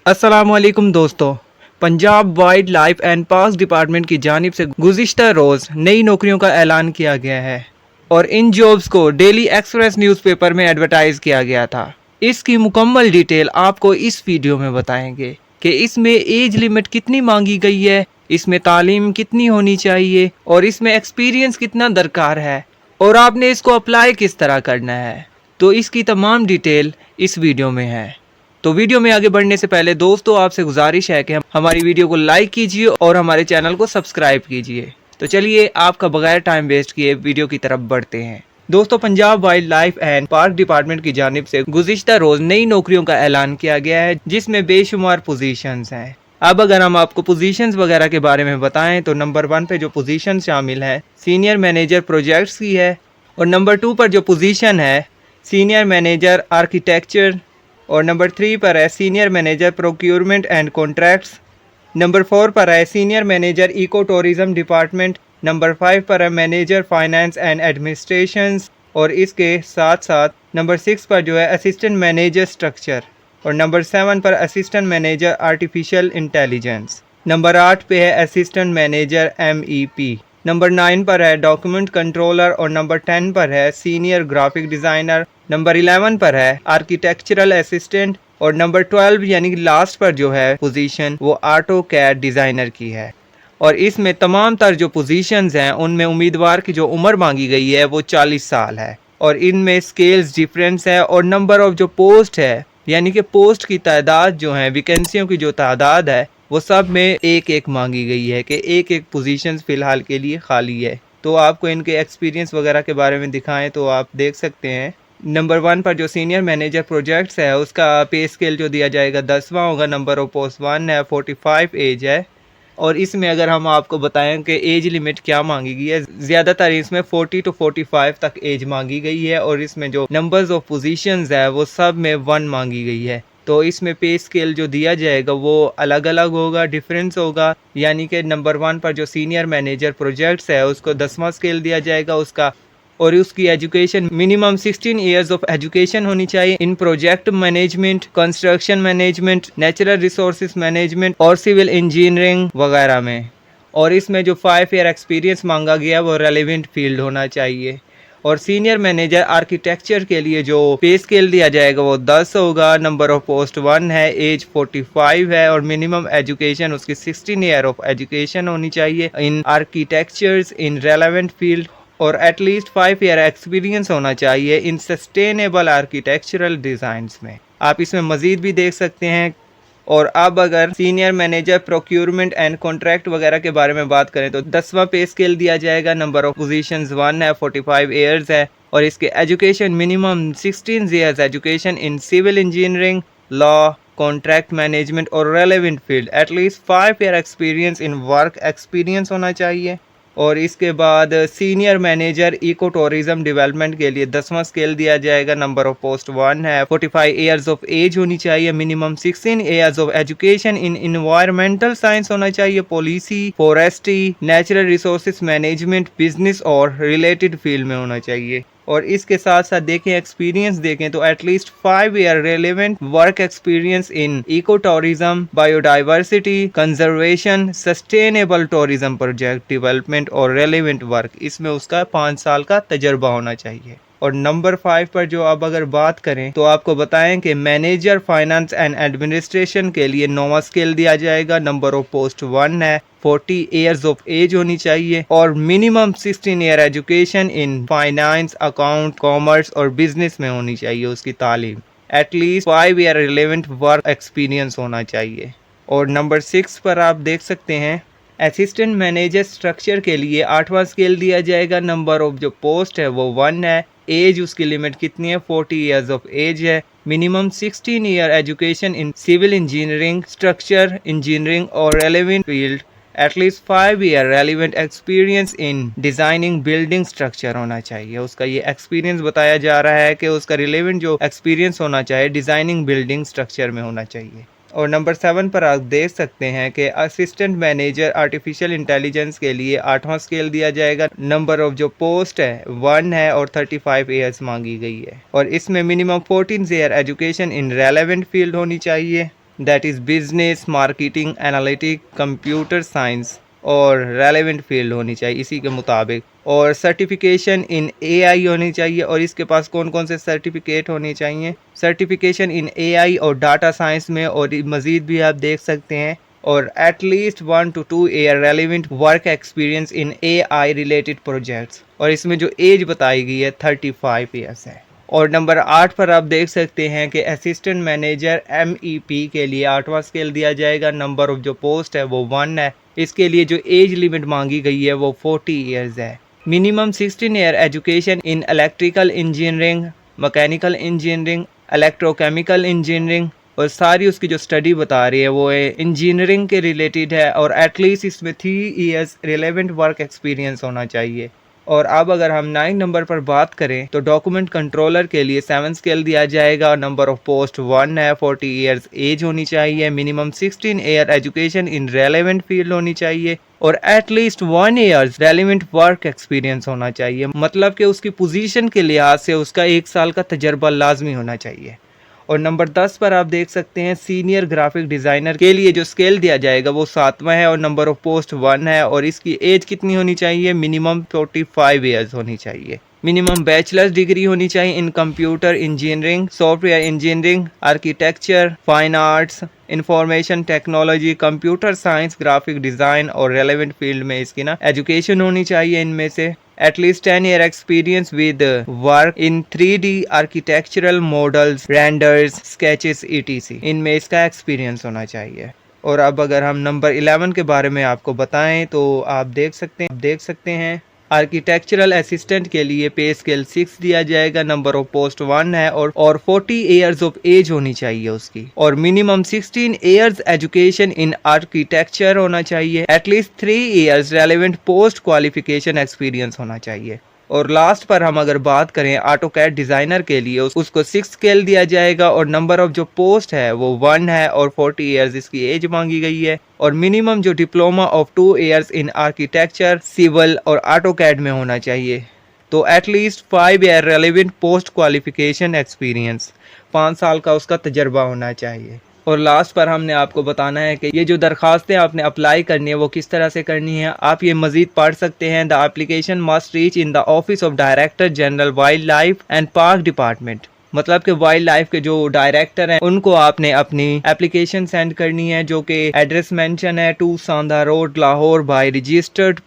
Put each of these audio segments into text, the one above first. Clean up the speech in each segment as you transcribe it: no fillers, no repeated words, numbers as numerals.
अस्सलामुअलैकुम दोस्तों। Punjab wild life and park department की जानिब से गुज़िश्ता रोज़ नई नौकरियों का ऐलान किया गया है और इन जॉब्स को डेली एक्सप्रेस न्यूज़पेपर में एडवर्टाइज किया गया था। इसकी मुकम्मल डिटेल आपको इस वीडियो में बताएंगे कि इसमें एज लिमिट कितनी मांगी गई है, इसमें तालीम कितनी होनी चाहिए और इसमें एक्सपीरियंस कितना दरकार है और आपने इसको अप्लाई किस तरह करना है। तो इसकी तमाम डिटेल इस वीडियो में है। तो वीडियो में आगे बढ़ने से पहले दोस्तों आपसे गुजारिश है कि हमारी वीडियो को लाइक कीजिए और हमारे चैनल को सब्सक्राइब कीजिए। तो चलिए आपका बगैर टाइम वेस्ट किए वीडियो की तरफ बढ़ते हैं। दोस्तों, Punjab wild life and park department की जानिब से गुज़िश्ता रोज नई नौकरियों का ऐलान किया गया है जिसमें बेशुमार पोजीशंस हैं। अब अगर हम आपको पोजीशंस वगैरह के बारे में बताएं तो नंबर 1 पे जो पोजीशन शामिल है सीनियर मैनेजर प्रोजेक्ट्स की है और नंबर 2 पर जो पोजीशन है सीनियर मैनेजर आर्किटेक्चर और नंबर 3 पर है senior manager procurement and contracts. Number 4 पर है senior manager eco tourism department. Number 5 पर है मैनेजर फाइनेंस एंड एडमिनिस्ट्रेशंस और इसके साथ साथ नंबर 6 पर जो है असिस्टेंट मैनेजर स्ट्रक्चर और नंबर 7 पर assistant manager artificial intelligence. Number 8 पे है असिस्टेंट मैनेजर MEP। नंबर 9 पर है डॉक्यूमेंट कंट्रोलर और नंबर 10 पर है सीनियर ग्राफिक डिज़ाइनर। नंबर 11 पर है आर्किटेक्चरल असिस्टेंट और नंबर 12 यानी कि लास्ट पर जो है पोजीशन वो ऑटो कैड डिज़ाइनर की है। और इसमें तमाम तर जो पोजीशंस हैं उनमें उम्मीदवार की जो उम्र मांगी गई है वो 40 साल है और इनमें स्केल्स डिफरेंस है और नंबर ऑफ जो पोस्ट है यानी कि पोस्ट की तादाद जो है वैकेंसियों की जो तादाद है वो सब में एक एक मांगी गई है कि एक एक पोजीशन फ़िलहाल के लिए खाली है। तो आपको इनके एक्सपीरियंस वगैरह के बारे में दिखाएं तो आप देख सकते हैं। नंबर 1 पर जो सीनियर मैनेजर प्रोजेक्ट्स है उसका पे स्केल जो दिया जाएगा 10वां होगा। नंबर ऑफ पोस्ट 1 है, 45 एज है और इसमें अगर हम आपको बताएं कि एज लिमिट क्या मांगी गई है, ज़्यादातर इसमें 40 to 45 तक एज मांगी गई है और इसमें जो नंबर्स ऑफ पोजीशंस है वो सब में 1 मांगी गई है। तो इसमें पे स्केल जो दिया जाएगा वो अलग अलग होगा, डिफरेंस होगा। यानी कि नंबर 1 पर जो सीनियर मैनेजर प्रोजेक्ट्स है उसको 10वां स्केल दिया जाएगा उसका और उसकी education minimum 16 years of education होनी चाहिए in project management, construction management, natural resources management और सिविल इंजीनियरिंग वगैरह में। और इसमें जो 5 ईयर एक्सपीरियंस मांगा गया वो रेलेवेंट फील्ड होना चाहिए। और सीनियर मैनेजर आर्किटेक्चर के लिए जो पे स्केल दिया जाएगा वो 10 होगा। नंबर ऑफ पोस्ट 1 है, एज 45 है और मिनिमम एजुकेशन उसकी 16 ईयर ऑफ एजुकेशन होनी चाहिए इन आर्किटेक्चर्स इन रेलेवेंट फील्ड और एटलीस्ट 5 ईयर एक्सपीरियंस होना चाहिए इन सस्टेनेबल आर्किटेक्चरल डिज़ाइंस में। आप इसमें मज़ीद भी देख सकते हैं। और अब अगर senior manager procurement and contract वगैरह के बारे में बात करें तो 10वां पे स्केल दिया जाएगा। नंबर ऑफ पोजीशंस 1 है, 45 ईयर्स है और इसके education minimum 16 years education in civil engineering, law, contract management और relevant field. At least 5 year experience in work experience होना चाहिए। और इसके बाद senior manager eco tourism development के लिए 10वां स्केल दिया जाएगा। नंबर ऑफ पोस्ट 1 है, 45 ईयर्स ऑफ एज होनी चाहिए, minimum 16 years of education in environmental science होना चाहिए, policy, forestry, natural resources management, business और रिलेटेड फील्ड में होना चाहिए। और इसके साथ साथ देखें एक्सपीरियंस देखें तो at least 5 year relevant work experience in eco tourism, biodiversity conservation, sustainable tourism project development और रेलेवेंट वर्क, इसमें उसका 5 साल का तजर्बा होना चाहिए। और नंबर 5 पर जो अब अगर बात करें तो आपको बताएं कि मैनेजर फाइनेंस एंड एडमिनिस्ट्रेशन के लिए 9वां स्केल दिया जाएगा। नंबर ऑफ पोस्ट 1 है, 40 ईयर्स ऑफ एज होनी चाहिए और minimum 16 year education in finance, account, commerce और बिजनेस में होनी चाहिए उसकी तालीम। At least 5 year relevant work experience होना चाहिए। और नंबर 6 पर आप देख सकते हैं असिस्टेंट मैनेजर स्ट्रक्चर के लिए 8वां स्केल दिया जाएगा। नंबर ऑफ जो पोस्ट है वो 1 है, एज उसकी लिमिट कितनी है, 40 ईयर्स ऑफ एज है, minimum 16 year education in civil engineering, structure engineering और relevant field, at least 5 year relevant experience in designing building structure होना चाहिए। उसका ये एक्सपीरियंस बताया जा रहा है कि उसका रिलेवेंट जो एक्सपीरियंस होना चाहिए डिज़ाइनिंग बिल्डिंग स्ट्रक्चर में होना चाहिए। और नंबर 7 पर आप देख सकते हैं कि असिस्टेंट मैनेजर आर्टिफिशियल इंटेलिजेंस के लिए 8वां स्केल दिया जाएगा। नंबर ऑफ जो पोस्ट है 1 है और 35 ईयर्स मांगी गई है और इसमें मिनिमम 14 ईयर एजुकेशन इन रेलेवेंट फील्ड होनी चाहिए। That is business, marketing, analytic, computer science और रेलेवेंट फील्ड होनी चाहिए इसी के मुताबिक। और सर्टिफिकेशन इन एआई होनी चाहिए। और इसके पास कौन कौन से सर्टिफिकेट होने चाहिए? सर्टिफिकेशन इन एआई और डाटा साइंस में, और मज़ीद भी आप देख सकते हैं। और at least 1 to 2 year relevant work experience in AI related projects. और इसमें जो एज बताई गई है 35 ईयर्स है। और नंबर 8 पर आप देख सकते हैं कि असिस्टेंट मैनेजर MEP के लिए 8वां स्केल दिया जाएगा। नंबर ऑफ जो पोस्ट है वो 1 है। इसके लिए जो एज लिमिट मांगी गई है वो 40 ईयर्स है। Minimum 16 year education in electrical engineering, mechanical engineering, electrochemical engineering, और सारी उसकी जो स्टडी बता रही है वो इंजीनियरिंग के रिलेटेड है। और एटलीस्ट इसमें 3 ईयर्स रिलेवेंट वर्क एक्सपीरियंस होना चाहिए। और अब अगर हम 9 नंबर पर बात करें तो डॉक्यूमेंट कंट्रोलर के लिए 7 स्केल दिया जाएगा। नंबर ऑफ पोस्ट 1 है। 40 ईयर्स एज होनी चाहिए। मिनिमम 16 ईयर एजुकेशन इन रेलेवेंट फील्ड होनी चाहिए। और at least 1 years relevant work experience होना चाहिए। मतलब कि उसकी पोजीशन के लिहाज से उसका 1 साल का तजर्बा लाजमी होना चाहिए। और नंबर 10 पर आप देख सकते हैं सीनियर ग्राफिक डिज़ाइनर के लिए जो स्केल दिया जाएगा वो 7वां है। और नंबर ऑफ पोस्ट 1 है। और इसकी एज कितनी होनी चाहिए? मिनिमम 45 ईयर्स होनी चाहिए। मिनिमम बैचलर्स डिग्री होनी चाहिए इन computer engineering, software engineering, architecture, fine arts, information technology, computer science, graphic design और रेलेवेंट फील्ड में इसकी एजुकेशन होनी चाहिए इनमें से। At least 10 year experience with work in 3D architectural models, renders, sketches etc. इनमें इसका एक्सपीरियंस होना चाहिए। और अब अगर हम नंबर 11 के बारे में आपको बताएं तो आप देख सकते हैं आर्किटेक्चरल असिस्टेंट के लिए पे स्केल 6 दिया जाएगा। नंबर ऑफ पोस्ट 1 है। और 40 ईयर्स ऑफ एज होनी चाहिए उसकी। और मिनिमम 16 ईयर्स एजुकेशन इन आर्किटेक्चर होना चाहिए। At least 3 years relevant post qualification experience होना चाहिए। और लास्ट पर हम अगर बात करें ऑटोकैड डिज़ाइनर के लिए उसको 6 स्केल दिया जाएगा। और नंबर ऑफ जो पोस्ट है वो 1 है। और 40 ईयर्स इसकी एज मांगी गई है। और मिनिमम जो diploma of 2 years in architecture, civil और ऑटोकैड में होना चाहिए। तो at least 5 year relevant post qualification experience, 5 साल का उसका तजर्बा होना चाहिए। और लास्ट पर हमने आपको बताना है कि ये जो दरखास्तें आपने अप्लाई करनी है वो किस तरह से करनी है। आप ये मजीद पढ़ सकते हैं। The application must reach in the office of director general wild life and park department. मतलब कि वाइल्ड लाइफ के जो डायरेक्टर हैं उनको आपने अपनी एप्लीकेशन सेंड करनी है, जो कि एड्रेस मेंशन है 2 Sanda road Lahore, by registered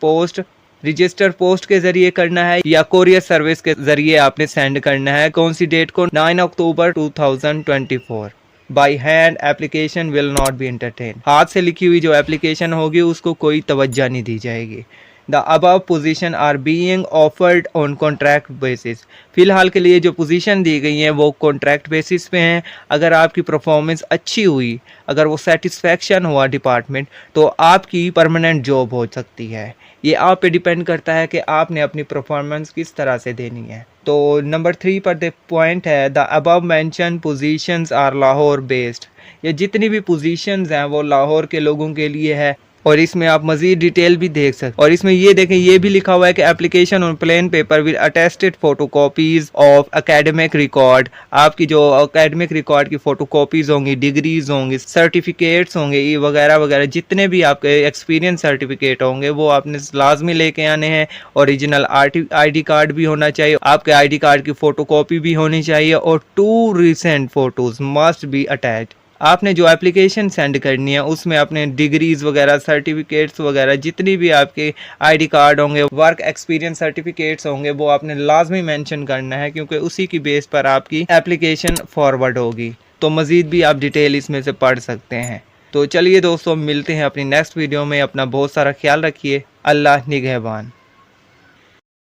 post के जरिए करना है या कोरियर सर्विस के जरिए आपने सेंड करना है। कौन सी डेट को? 9 अक्टूबर 2024। By hand application will not be entertain. हाथ से लिखी हुई जो एप्लीकेशन होगी उसको कोई तवज्जो नहीं दी जाएगी। The above position are being offered on contract basis. फिलहाल के लिए जो पोजीशन दी गई हैं वो कॉन्ट्रैक्ट बेसिस पे हैं। अगर आपकी परफॉर्मेंस अच्छी हुई, अगर वो सेटिस्फेक्शन हुआ डिपार्टमेंट, तो आपकी परमानेंट जॉब हो सकती है। ये आप पे डिपेंड करता है कि आपने अपनी परफॉर्मेंस किस तरह से देनी है। तो नंबर 3 पर द पॉइंट है the above mention positions are Lahore based. ये जितनी भी पोजीशंस हैं वो लाहौर के लोगों के लिए है। और इसमें आप मजीद डिटेल भी देख सकते। और इसमें ये देखें, ये भी लिखा हुआ है कि application on plain paper with attested photocopies of academic record. आपकी जो एकेडमिक रिकॉर्ड की फोटोकॉपीज होंगी, डिग्रीज होंगी, सर्टिफिकेट्स होंगे, ये वगैरह वगैरह जितने भी आपके एक्सपीरियंस सर्टिफिकेट होंगे वो आपने लाजमी लेके आने हैं। ओरिजिनल ID कार्ड भी होना चाहिए, आपके ID कार्ड की फोटोकॉपी भी होनी चाहिए। और 2 recent photos must be attached. आपने जो एप्लीकेशन सेंड करनी है उसमें अपने डिग्रीज वगैरह, सर्टिफिकेट्स वगैरह जितनी भी आपके ID कार्ड होंगे, वर्क एक्सपीरियंस सर्टिफिकेट्स होंगे, वो आपने लाजमी मेंशन करना है, क्योंकि उसी की बेस पर आपकी एप्लीकेशन फॉरवर्ड होगी। तो मज़ीद भी आप डिटेल इसमें से पढ़ सकते हैं। तो चलिए दोस्तों, मिलते हैं अपनी नेक्स्ट वीडियो में। अपना बहुत सारा ख्याल रखिए। अल्लाह निगहबान।